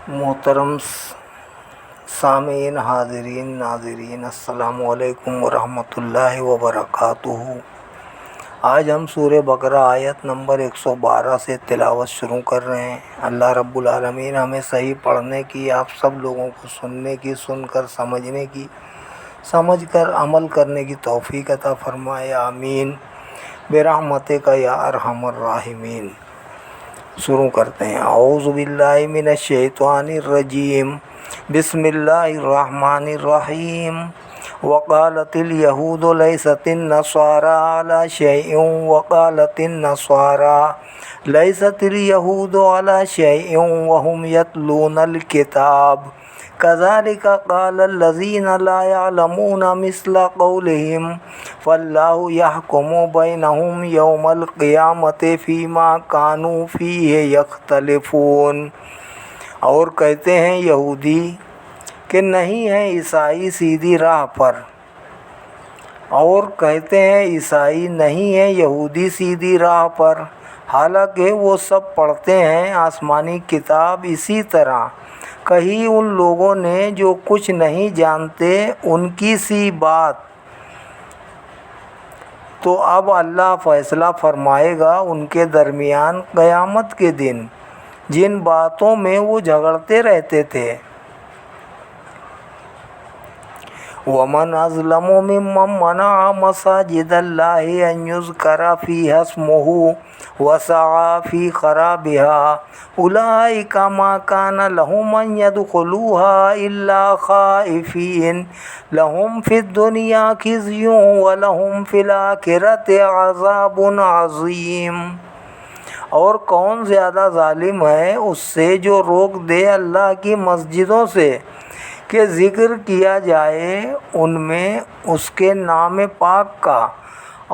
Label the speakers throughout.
Speaker 1: محترم سامعین، حاضرین، ناظرین، السلام علیکم ورحمۃ اللہ وبرکاتہ۔ آج ہم سورہ بقرہ آیت نمبر 112 سے تلاوت شروع کر رہے ہیں۔ اللہ رب العالمین ہمیں صحیح پڑھنے کی، آپ سب لوگوں کو سننے کی، سن کر سمجھنے کی، سمجھ کر عمل کرنے کی توفیق عطا فرمائے، آمین برحمتک یا ارحم الراحمین۔ شروع کرتے ہیں۔ اعوذ باللہ من الشیطان الرجیم، بسم اللہ الرحمن الرحیم۔ وقالت اليہود لیست النصارى علی شیء وقالت النصارى لیست اليہود علی شیء وهم یتلون الکتاب کذالک قال الذین لا یعلمون مثل قولہم فاللہ یحکم بینہم یوم القیامۃ فیما کانوا فیہ یختلفون۔ اور کہتے ہیں یہودی کہ نہیں ہے عیسائی سیدھی راہ پر، اور کہتے ہیں عیسائی نہیں ہے یہودی سیدھی راہ پر، حالانکہ وہ سب پڑھتے ہیں آسمانی کتاب اسی طرح۔ کہی ان لوگوں نے جو کچھ نہیں جانتے ان کی سی بات، تو اب اللہ فیصلہ فرمائے گا ان کے درمیان قیامت کے دن جن باتوں میں وہ جھگڑتے رہتے تھے۔ وَمَنْ أَظْلَمُ مِمَّنْ مَنَعَ مَسَاجِدَ اللَّهِ أَنْ يُذْكَرَ فِيهَا اسْمُهُ وَسَعَى فِي خَرَابِهَا أُولَئِكَ مَا كَانَ لَهُمْ أَنْ يَدْخُلُوهَا إِلَّا خَائِفِينَ لَهُمْ فِي الدُّنْيَا خِزْيٌ وَلَهُمْ فِي الْآخِرَةِ عَذَابٌ عَظِيمٌ۔ اور کون زیادہ ظالم ہے اس سے جو روک دے اللہ کی مسجدوں سے کہ ذکر کیا جائے ان میں اس کے نام پاک کا،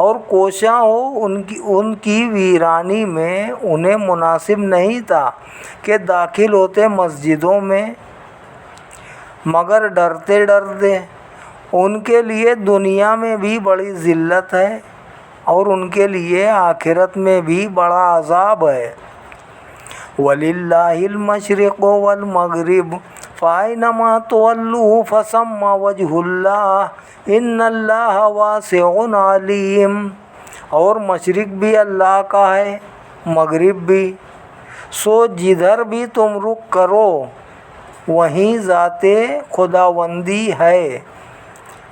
Speaker 1: اور کوشاں ہو ان کی ویرانی میں انہیں مناسب نہیں تھا کہ داخل ہوتے مسجدوں میں مگر ڈرتے ڈرتے۔ ان کے لیے دنیا میں بھی بڑی ذلت ہے اور ان کے لیے آخرت میں بھی بڑا عذاب ہے۔ وَلِلَّهِ الْمَشْرِقُ وَالْمَغْرِبُ فَأَيْنَمَا تُوَلُّوا فَثَمَّ وَجْهُ اللَّهِ إِنَّ اللَّهَ وَاسِعٌ عَلِيمٌ۔ اور مشرق بھی اللہ کا ہے، مغرب بھی، سو جدھر بھی تم رخ کرو وہیں ذات خداوندی ہے۔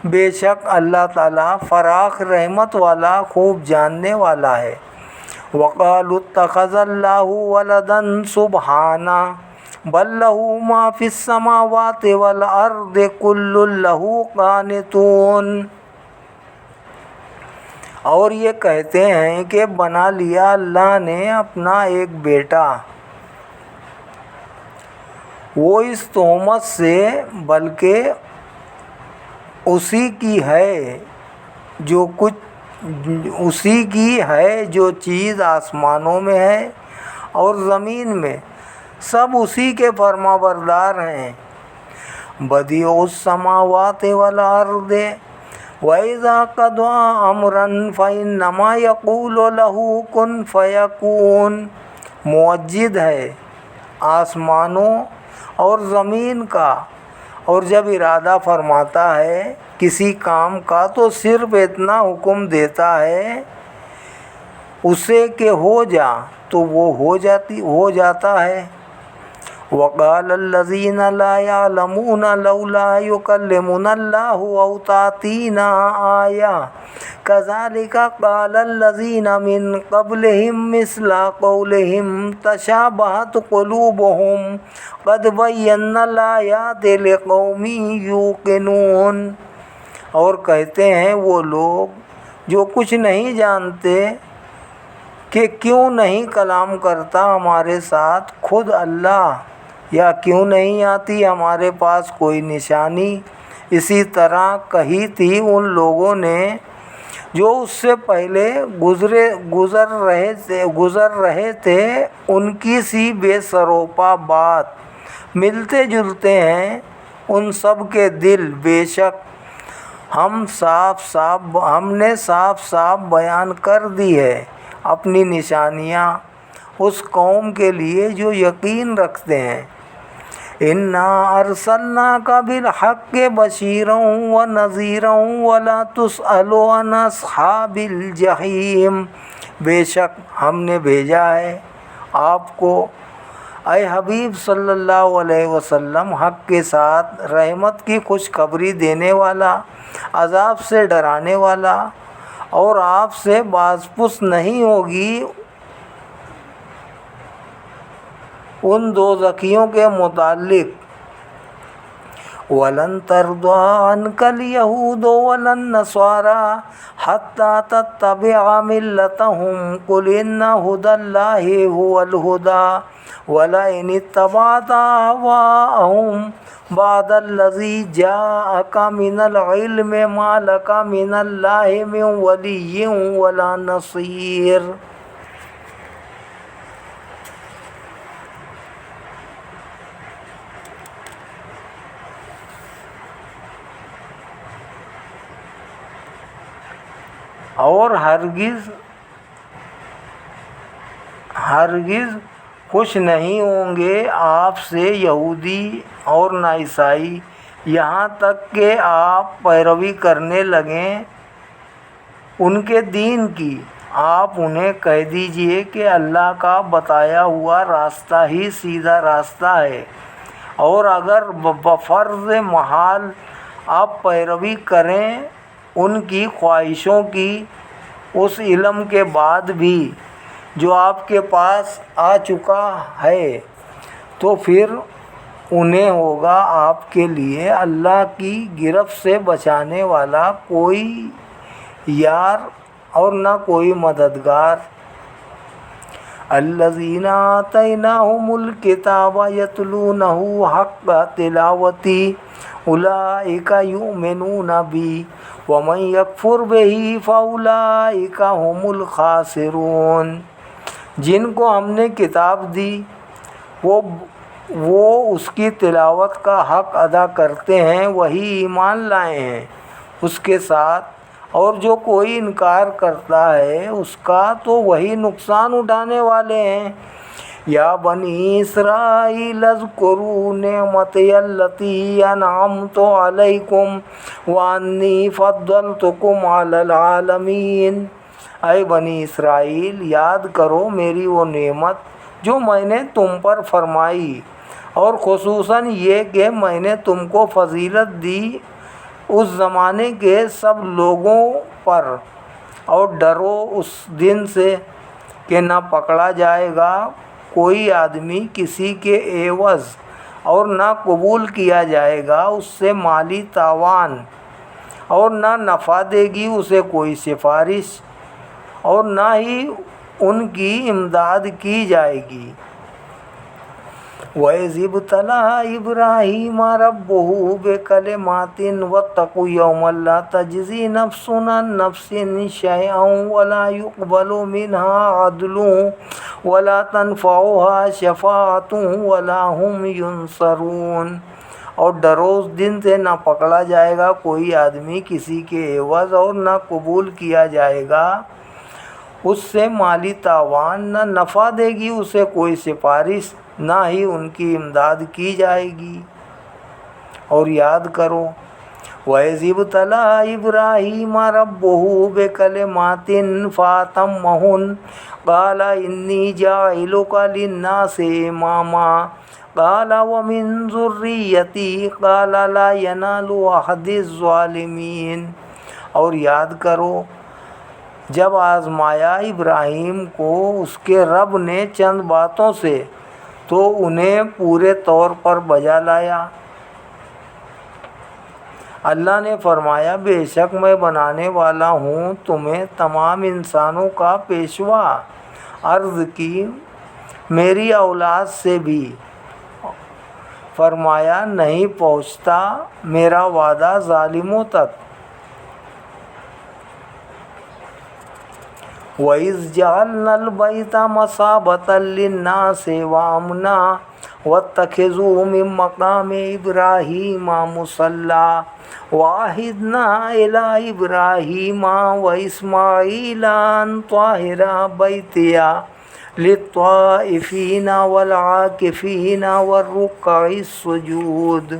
Speaker 1: بے شک اللہ تعالیٰ فراخ رحمت والا، خوب جاننے والا ہے۔ وَقَالُوا اتَّخَذَ اللَّهُ وَلَدًا سُبْحَانَهُ بَل لَّهُ مَا فِي السَّمَاوَاتِ وَالْأَرْضِ كُلٌّ لَّهُ قَانِتُونَ۔ اور یہ کہتے ہیں کہ بنا لیا اللہ نے اپنا ایک بیٹا، وہ اس تہمت سے بلکہ اسی کی ہے جو چیز آسمانوں میں ہے اور زمین میں، سب اسی کے فرما بردار ہیں۔ بدیع السماوات والارض وَإِذَا قَضَىٰ أَمْرًا فَإِنَّمَا يَقُولُ لَهُ كُن فَيَكُونُ۔ موجد ہے آسمانوں اور زمین کا، اور جب ارادہ فرماتا ہے کسی کام کا تو صرف اتنا حکم دیتا ہے اسے کہ ہو جا، تو وہ ہو جاتا ہے۔ وَقَالَ الَّذِينَ لَا يَعْلَمُونَ لَوْلَا يُكَلِّمُنَا اللَّهُ أَوْ تَأْتِينَا آيَةٌ كَذَلِكَ قَالَ الَّذِينَ مِن قَبْلِهِم مِّثْلَ قَوْلِهِمْ تَشَابَهَتْ قُلُوبُهُمْ قَدْ بَيَّنَّا الْآيَاتِ لِقَوْمٍ يُوقِنُونَ۔ اور کہتے ہیں وہ لوگ جو کچھ نہیں جانتے کہ کیوں نہیں کلام کرتا ہمارے ساتھ خود اللہ، یا کیوں نہیں آتی ہمارے پاس کوئی نشانی۔ اسی طرح کہی تھی ان لوگوں نے جو اس سے پہلے گزر رہے تھے، ان کی سی بے سروپا بات۔ ملتے جلتے ہیں ان سب کے دل، بے شک ہم نے صاف صاف بیان کر دی ہے اپنی نشانیاں اس قوم کے لیے جو یقین رکھتے ہیں۔ انا ارسلناک بالحق بشیرا ونذیرا ولا تسأل عن اصحاب الجحیم، بے شک ہم نے بھیجا ہے آپ کو اے حبیب صلی اللہ علیہ وسلم حق کے ساتھ رحمت کی خوشخبری دینے والا، عذاب سے ڈرانے والا، اور آپ سے باز پرس نہیں ہوگی ان دوزخیوں کے متعلق۔ وَلَن تَرْضَىٰ عَنْكَ الْيَهُودُ وَلَا النَّصَارَىٰ حَتَّىٰ تَتَّبِعَ مِلَّتَهُمْ قُلْ إِنَّ هُدَى اللَّهِ هُوَ الْهُدَىٰ وَلَئِنِ اتَّبَعْتَ أَهْوَاءَهُمْ بَعْدَ الَّذِي جَاءَكَ مِنَ الْعِلْمِ مَا لَكَ مِنَ اللَّهِ مِن وَلِيٍّ وَلَا نَصِيرٍ۔ اور ہرگز خوش نہیں ہوں گے آپ سے یہودی اور نہ عیسائی، یہاں تک کہ آپ پیروی کرنے لگیں ان کے دین کی۔ آپ انہیں کہہ دیجئے کہ اللہ کا بتایا ہوا راستہ ہی سیدھا راستہ ہے، اور اگر بفرض محال آپ پیروی کریں ان کی خواہشوں کی اس علم کے بعد بھی جو آپ کے پاس آ چکا ہے، تو پھر انہیں ہوگا آپ کے لیے اللہ کی گرفت سے بچانے والا کوئی یار اور نہ کوئی مددگار۔ الذین آتیناہم الکتاب یتلونہ حق تلاوتہ اولئک یؤمنون بہ ومن یکفر بہ فاولئک ھم الخاسرون۔ جن کو ہم نے کتاب دی وہ اس کی تلاوت کا حق ادا کرتے ہیں، وہی ایمان لائے ہیں اس کے ساتھ، اور جو کوئی انکار کرتا ہے اس کا تو وہی نقصان اٹھانے والے ہیں۔ یا بنی اسرائیل اذکروا نعمتی التی انعمت علیکم وانی فضلتکم علی العالمین۔ اے بنی اسرائیل، یاد کرو میری وہ نعمت جو میں نے تم پر فرمائی، اور خصوصاً یہ کہ میں نے تم کو فضیلت دی اس زمانے کے سب لوگوں پر، اور ڈرو اس دن سے کہ نہ پکڑا جائے گا کوئی آدمی کسی کے عوض، اور نہ قبول کیا جائے گا اس سے مالی تاوان، اور نہ نفع دے گی اسے کوئی سفارش، اور نہ ہی ان کی امداد کی جائے گی۔ وَإِذِ ابْتَلَىٰ إِبْرَاهِيمَ رَبُّهُ بِكَلِمَاتٍ وَاتَّقُوا يَوْمًا لَا تَجْزِي نَفْسٌ عَن نَّفْسٍ شَيْئًا وَلَا يُقْبَلُ مِنْهَا عَدْلٌ وَلَا تَنفَعُهَا شَفَاعَةٌ وَلَا هُمْ يُنصَرُونَ۔ اور ڈرو اس دن سے نہ پکڑا جائے گا کوئی آدمی کسی کے عوض، اور نہ قبول کیا جائے گا اس سے مالی تاوان، نہ نفع دے گی اسے کوئی سفارش، نہ ہی ان کی امداد کی جائے گی۔ اور یاد کرو وَإِذِ ابْتَلَىٰ إِبْرَاهِيمَ رَبُّهُ بِكَلِمَاتٍ فَأَتَمَّهُنَّ قَالَ إِنِّي جَاعِلُكَ لِلنَّاسِ إِمَامًا قَالَ وَمِن ذُرِّيَّتِي قَالَ لَا يَنَالُ عَهْدِي الظَّالِمِينَ۔ اور یاد کرو جب آزمایا ابراہیم کو اس کے رب نے چند باتوں سے، تو انہیں پورے طور پر بجا لایا۔ اللہ نے فرمایا بے شک میں بنانے والا ہوں تمہیں تمام انسانوں کا پیشوا۔ عرض کی میری اولاد سے بھی؟ فرمایا نہیں پہنچتا میرا وعدہ ظالموں تک۔ وَإِذْ جَعَلْنَا الْبَيْتَ مَثَابَةً لِلنَّاسِ وَأَمْنًا وَاتَّخِذُوا مِن مَّقَامِ إِبْرَاهِيمَ مُصَلًّى وَعَهِدْنَا إِلَىٰ إِبْرَاهِيمَ وَإِسْمَاعِيلَ أَن طَهِّرَا بَيْتِيَ للطائفین والعاکفین والرکع السجود۔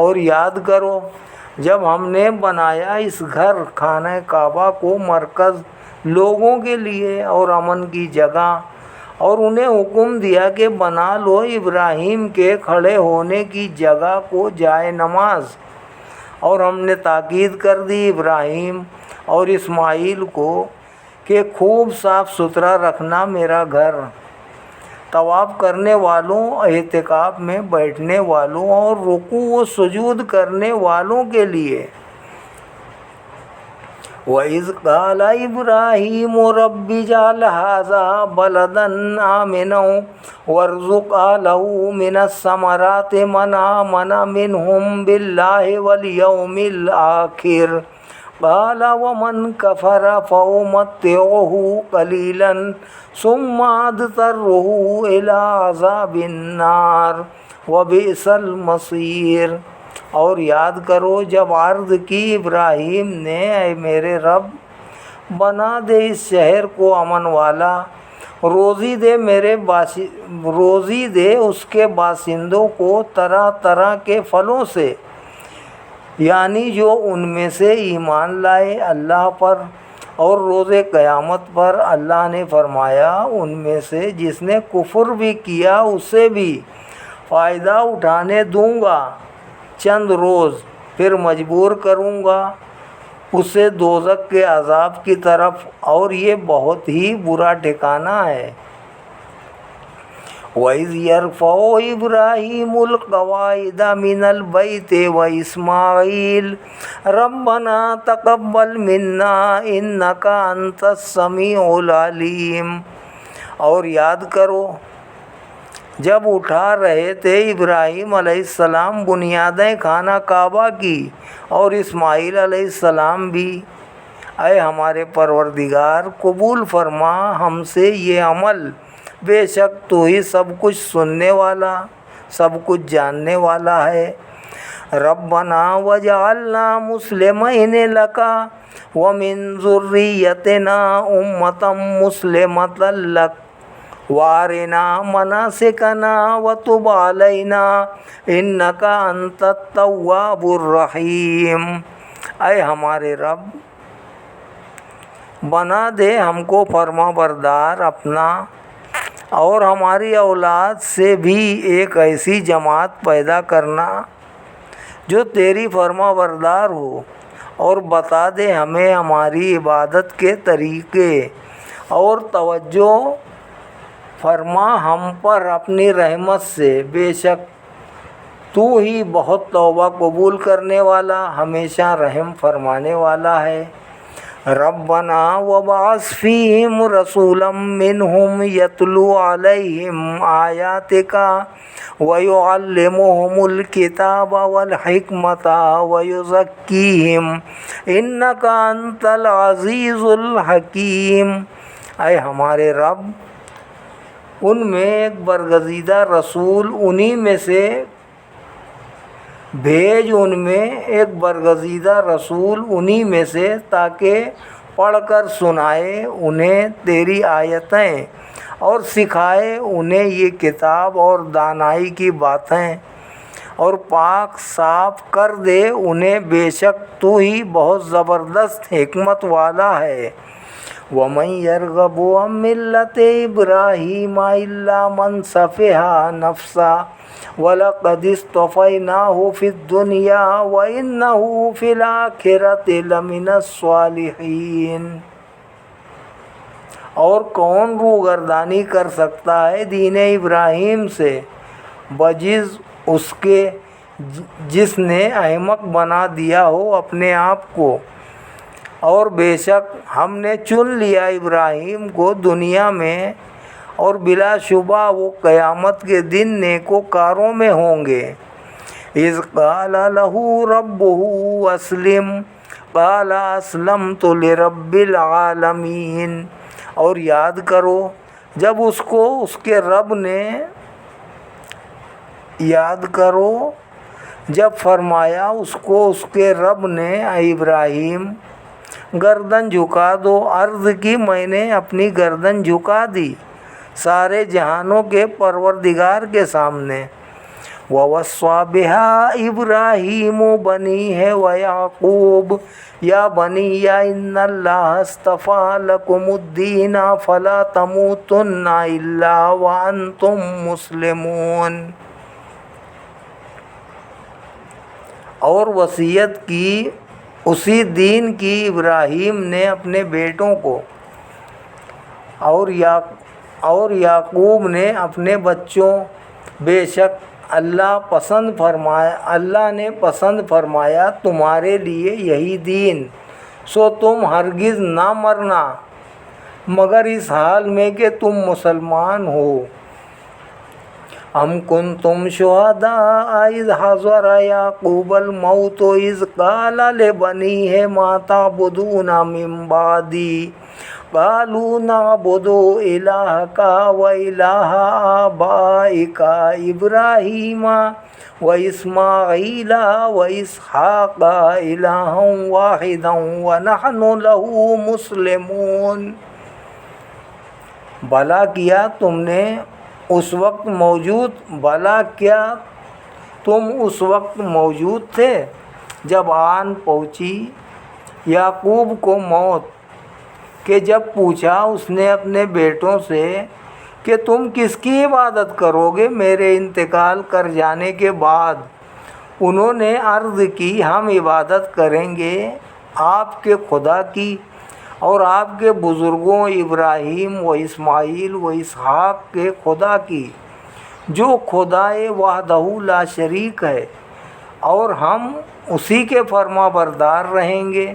Speaker 1: اور یاد کرو جب ہم نے بنایا اس گھر خانہ کعبہ کو مرکز لوگوں کے لیے اور امن کی جگہ، اور انہیں حکم دیا کہ بنا لو ابراہیم کے کھڑے ہونے کی جگہ کو جائے نماز، اور ہم نے تاکید کر دی ابراہیم اور اسماعیل کو کہ خوب صاف ستھرا رکھنا میرا گھر، طواف کرنے والوں، اعتکاف میں بیٹھنے والوں اور رکوع و سجود کرنے والوں کے لیے۔ وَإِذْ قَالَ إِبْرَاهِيمُ رَبِّ اجْعَلْ هَٰذَا بَلَدًا آمِنًا وَارْزُقْ أَهْلَهُ مِنَ الثَّمَرَاتِ مَنْ آمَنَ مِنْهُم بِاللَّهِ وَالْيَوْمِ الْآخِرِ قَالَ وَمَنْ كَفَرَ فَأُمَتِّعُهُ قَلِيلًا ثُمَّ أَضْطَرُّهُ إِلَىٰ عَذَابِ النَّارِ وَبِئْسَ الْمَصِيرُ۔ اور یاد کرو جب عرض کی ابراہیم نے، اے میرے رب بنا دے اس شہر کو امن والا، روزی دے اس کے باشندوں کو طرح طرح کے پھلوں سے، یعنی جو ان میں سے ایمان لائے اللہ پر اور روز قیامت پر۔ اللہ نے فرمایا ان میں سے جس نے کفر بھی کیا اسے بھی فائدہ اٹھانے دوں گا چند روز، پھر مجبور کروں گا اسے دوزخ کے عذاب کی طرف، اور یہ بہت ہی برا ٹھکانہ ہے۔ وَإِذْ يَرْفَعُ إِبْرَاهِيمُ الْقَوَاعِدَ مِنَ الْبَيْتِ وَإِسْمَاعِيلُ رَبَّنَا تَقَبَّلْ مِنَّا إِنَّكَ أَنْتَ السَّمِيعُ الْعَلِيمُ۔ اور یاد کرو جب اٹھا رہے تھے ابراہیم علیہ السلام بنیادیں خانہ کعبہ کی، اور اسماعیل علیہ السلام بھی، اے ہمارے پروردگار قبول فرما ہم سے یہ عمل، بے شک تو ہی سب کچھ سننے والا، سب کچھ جاننے والا ہے۔ ربنا وجعلنا مسلمین لک ومن ذریتنا امۃ مسلمۃ لک وارنا مناسکنا وتب علینا انک انت التواب الرحیم۔ اے ہمارے رب بنا دے ہم کو فرما بردار اپنا، اور ہماری اولاد سے بھی ایک ایسی جماعت پیدا کرنا جو تیری فرما بردار ہو، اور بتا دے ہمیں ہماری عبادت کے طریقے، اور توجہ فرما ہم پر اپنی رحمت سے، بے شک تو ہی بہت توبہ قبول کرنے والا، ہمیشہ رحم فرمانے والا ہے۔ ربنا وابعث فیہم رسولا منہم یتلو علیہم آیاتک ویعلمہم الکتاب والحکمت ویزکیہم انک انت العزیز الحکیم۔ اے ہمارے رب ان میں ایک برگزیدہ رسول انہی میں سے بھیج، ان میں ایک برگزیدہ رسول انہی میں سے، تاکہ پڑھ کر سنائے انہیں تیری آیتیں اور سکھائے انہیں یہ کتاب اور دانائی کی باتیں، اور پاک صاف کر دے انہیں، بے شک تو ہی بہت زبردست حکمت والا ہے۔ وَمَن يَرْغَبُ عَن مِّلَّةِ إِبْرَاهِيمَ إِلَّا مَن سَفِهَ نَفْسَهُ وَلَقَدِ اصْطَفَيْنَاهُ فِي الدُّنْيَا وَإِنَّهُ فِي الْآخِرَةِ لَمِنَ الصَّالِحِينَ۔ اور کون روگردانی کر سکتا ہے دین ابراہیم سے بجز اس کے جس نے احمق بنا دیا ہو اپنے آپ کو، اور بے شک ہم نے چن لیا ابراہیم کو دنیا میں، اور بلا شبہ وہ قیامت کے دن نیکوکاروں میں ہوں گے۔ اذ قال له ربه اسلم قال اسلمت لرب العالمین۔ اور یاد کرو جب اس کو اس کے رب نے، یاد کرو جب فرمایا اس کو اس کے رب نے، اے ابراہیم گردن جھکا دو۔ عرض کی میں نے اپنی گردن جھکا دی سارے جہانوں کے پروردگار کے سامنے۔ وَوَصَّى بِهَا إِبْرَاهِيمُ بَنِيهِ وَيَعْقُوبُ يَا بَنِيَّ إِنَّ اللَّهَ اصْطَفَىٰ لَكُمُ الدِّينَ فَلَا تَمُوتُنَّ إِلَّا وَأَنْتُمْ مُسْلِمُونَ۔ اور وصیت کی اسی دین کی ابراہیم نے اپنے بیٹوں کو، اور یعقوب نے اپنے بچوں۔ بے شک اللہ نے پسند فرمایا تمہارے لیے یہی دین، سو تم ہرگز نہ مرنا مگر اس حال میں کہ تم مسلمان ہو۔ ام کنتم شہداء اذ حضر یعقوب الموت اذ قال لبنیہ ما تعبدون من بعدی قالوا نعبد الہک والہ آبائک ابراہیم واسماعیل واسحاق الہا واحدا ونحن لہ مسلمون۔ بھلا کیا تم اس وقت موجود تھے جب آن پہنچی یعقوب کو موت کہ جب پوچھا اس نے اپنے بیٹوں سے کہ تم کس کی عبادت کرو گے میرے انتقال کر جانے کے بعد؟ انہوں نے عرض کی ہم عبادت کریں گے آپ کے خدا کی اور آپ کے بزرگوں ابراہیم و اسماعیل و اسحاق کے خدا کی جو خدائے وحدہ لا شریک ہے، اور ہم اسی کے فرما بردار رہیں گے۔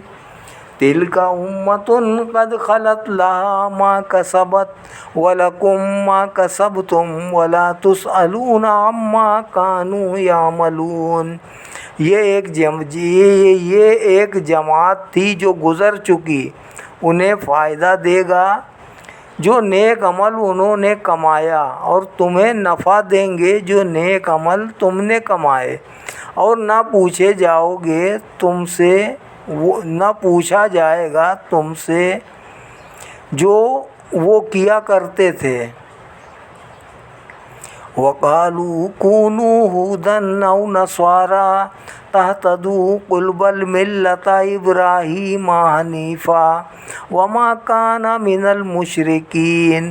Speaker 1: تلک امۃ قد خلت لہا ما کسبت ولکم ما کسبتم ولا تسألون عما کانوا یعملون۔ یہ ایک جماعت تھی جو گزر چکی، انہیں فائدہ دے گا جو نیک عمل انہوں نے کمایا، اور تمہیں نفع دیں گے جو نیک عمل تم نے کمائے، اور نہ پوچھا جائے گا تم سے جو وہ کیا کرتے تھے۔ وَقَالُوا كُونُوا هُودًا أَوْ نَصَارَىٰ تَهْتَدُوا قُلْ بَلْ مِلَّةَ إِبْرَاهِيمَ حَنِيفًا وَمَا كَانَ مِنَ الْمُشْرِكِينَ۔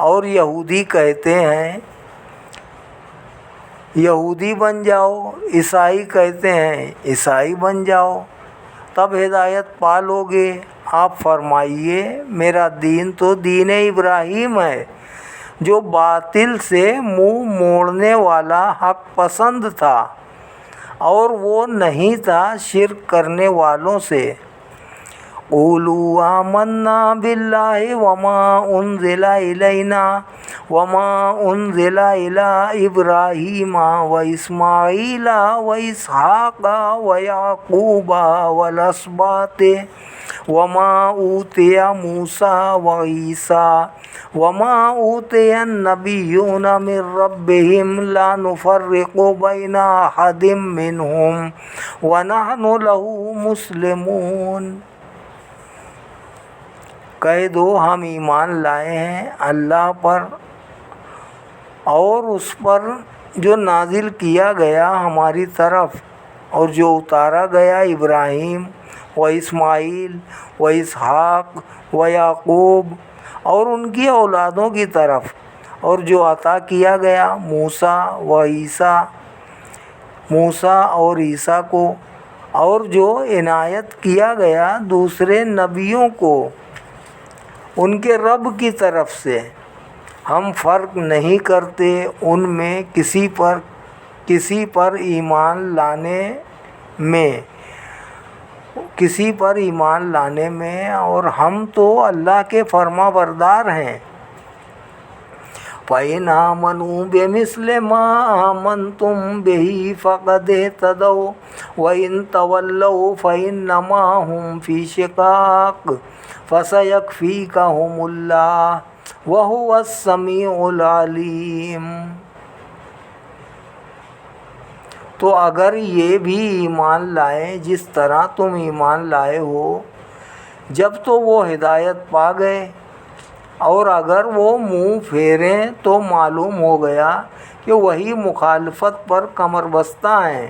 Speaker 1: اور یہودی کہتے ہیں یہودی بن جاؤ، عیسائی کہتے ہیں عیسائی بن جاؤ، تب ہدایت پا لو گے۔ آپ فرمائیے میرا دین تو دین ابراہیم ہے جو باطل سے منہ موڑنے والا حق پسند تھا، اور وہ نہیں تھا شرک کرنے والوں سے۔ قولوا آمنا باللہ وما انزل الینا وما انزل الی ابراہیم واسماعیل واسحاق ویعقوب والاسباط وما اوتی موسیٰ وعیسیٰ وما اوتی النبیون من ربهم لا نفرق بین احد منہم ونحن لہ مسلمون۔ کہہ دو ہم ایمان لائے ہیں اللہ پر اور اس پر جو نازل کیا گیا ہماری طرف، اور جو اتارا گیا ابراہیم و اسماعیل و اسحاق و یعقوب اور ان کی اولادوں کی طرف، اور جو عطا کیا گیا موسیٰ اور عیسیٰ کو، اور جو عنایت کیا گیا دوسرے نبیوں کو ان کے رب کی طرف سے۔ ہم فرق نہیں کرتے ان میں کسی پر ایمان لانے میں، اور ہم تو اللہ کے فرما بردار ہیں۔ فَإِنْ آمَنُوا بِمِثْلِ مَا آمَنْتُمْ بِهِ فَقَدِ اهْتَدَوْا وَإِنْ تَوَلَّوْا فَإِنَّمَا هُمْ فِي شِقَاقٍ فَسَيَكْفِيكَهُمُ اللَّهُ وَهُوَ السَّمِيعُ الْعَلِيمُ۔ تو اگر یہ بھی ایمان لائیں جس طرح تم ایمان لائے ہو، جب تو وہ ہدایت پا گئے، اور اگر وہ منہ پھیریں تو معلوم ہو گیا کہ وہی مخالفت پر کمر بستہ ہیں،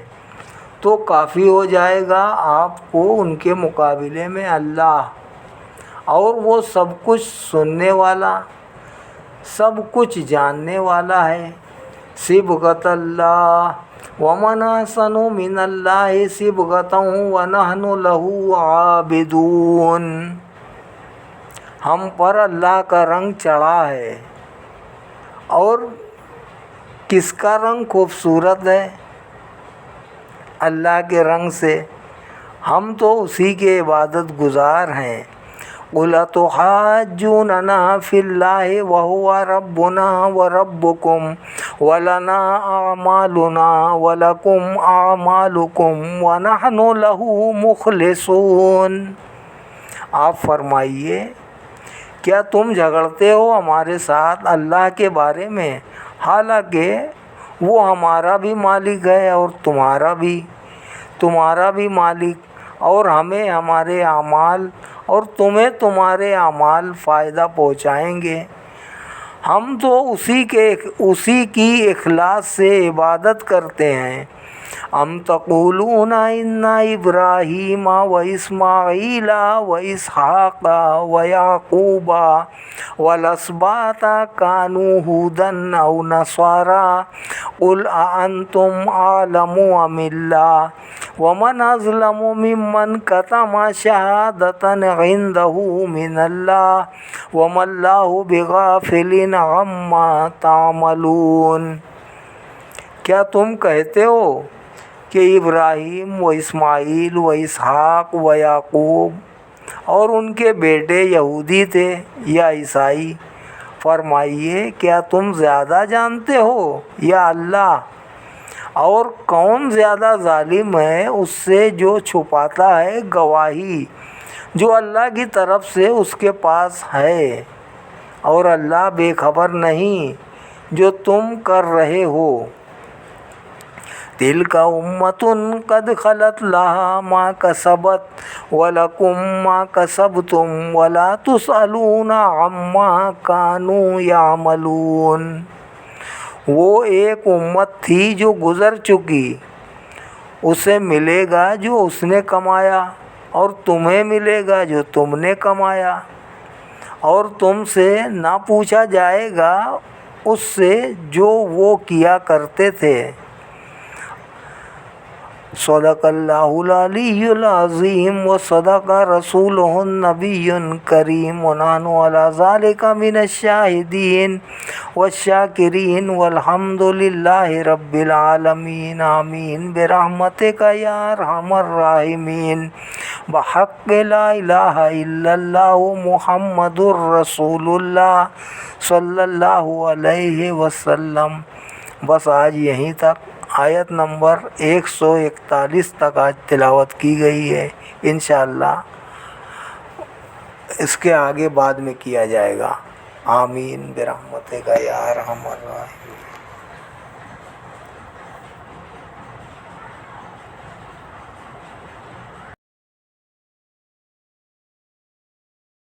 Speaker 1: تو کافی ہو جائے گا آپ کو ان کے مقابلے میں اللہ، اور وہ سب کچھ سننے والا، سب کچھ جاننے والا ہے۔ صبغۃ اللہ ومن احسن من اللہ صبغۃ ونحن لہ عابدون۔ ہم پر اللہ کا رنگ چڑھا ہے، اور کس کا رنگ خوبصورت ہے؟ اللہ کے رنگ سے، ہم تو اسی کے عبادت گزار ہیں۔ قُلْ أَتُحَاجُّونَنَا فِي اللَّهِ وَهُوَ رَبُّنَا وَرَبُّكُمْ وَلَنَا أَعْمَالُنَا وَلَكُمْ أَعْمَالُكُمْ وَنَحْنُ لَهُ مُخْلِصُونَ۔ آپ فرمائیے، کیا تم جھگڑتے ہو ہمارے ساتھ اللہ کے بارے میں، حالانکہ وہ ہمارا بھی مالک ہے اور تمہارا بھی مالک، اور ہمیں ہمارے اعمال اور تمہیں تمہارے اعمال فائدہ پہنچائیں گے۔ ہم تو اسی کی اخلاص سے عبادت کرتے ہیں۔ ام تقولون ان ابراہیم واسماعیل واسحاق ویعقوب والاسباط كانوا هودا او نصارى قل اانتم اعلم ام اللہ ومن اظلم ممن كتم شهادة عنده من اللہ وما اللہ بغافل عما تعملون۔ کیا تم کہتے ہو کہ ابراہیم و اسماعیل و اسحاق و یعقوب اور ان کے بیٹے یہودی تھے یا عیسائی؟ فرمائیے، کیا تم زیادہ جانتے ہو یا اللہ؟ اور کون زیادہ ظالم ہے اس سے جو چھپاتا ہے گواہی جو اللہ کی طرف سے اس کے پاس ہے، اور اللہ بے خبر نہیں جو تم کر رہے ہو۔ تلک امۃ قد خلت لها ما کسبت ولکم ما کسبتم ولا تسألون عما كانوا یعملون۔ وہ ایک امت تھی جو گزر چکی، اسے ملے گا جو اس نے کمایا، اور تمہیں ملے گا جو تم نے کمایا، اور تم سے نہ پوچھا جائے گا اس سے جو وہ کیا کرتے تھے۔ صدق اللہ العلی العظیم وصدق رسولہ النبی الکریم ونحن علی ذلک من الشاہدین والشاکرین والحمد للہ رب العالمین آمین برحمتک یا ارحم الراحمین بحق لا الہ الا اللہ محمد الرسول اللہ صلی اللہ علیہ وسلم۔ بس آج یہیں تک، آیت نمبر 141 تک آج تلاوت کی گئی ہے۔ انشاءاللہ اس کے آگے بعد میں کیا جائے گا۔ آمین برحمتک یا ارحم الراحمین۔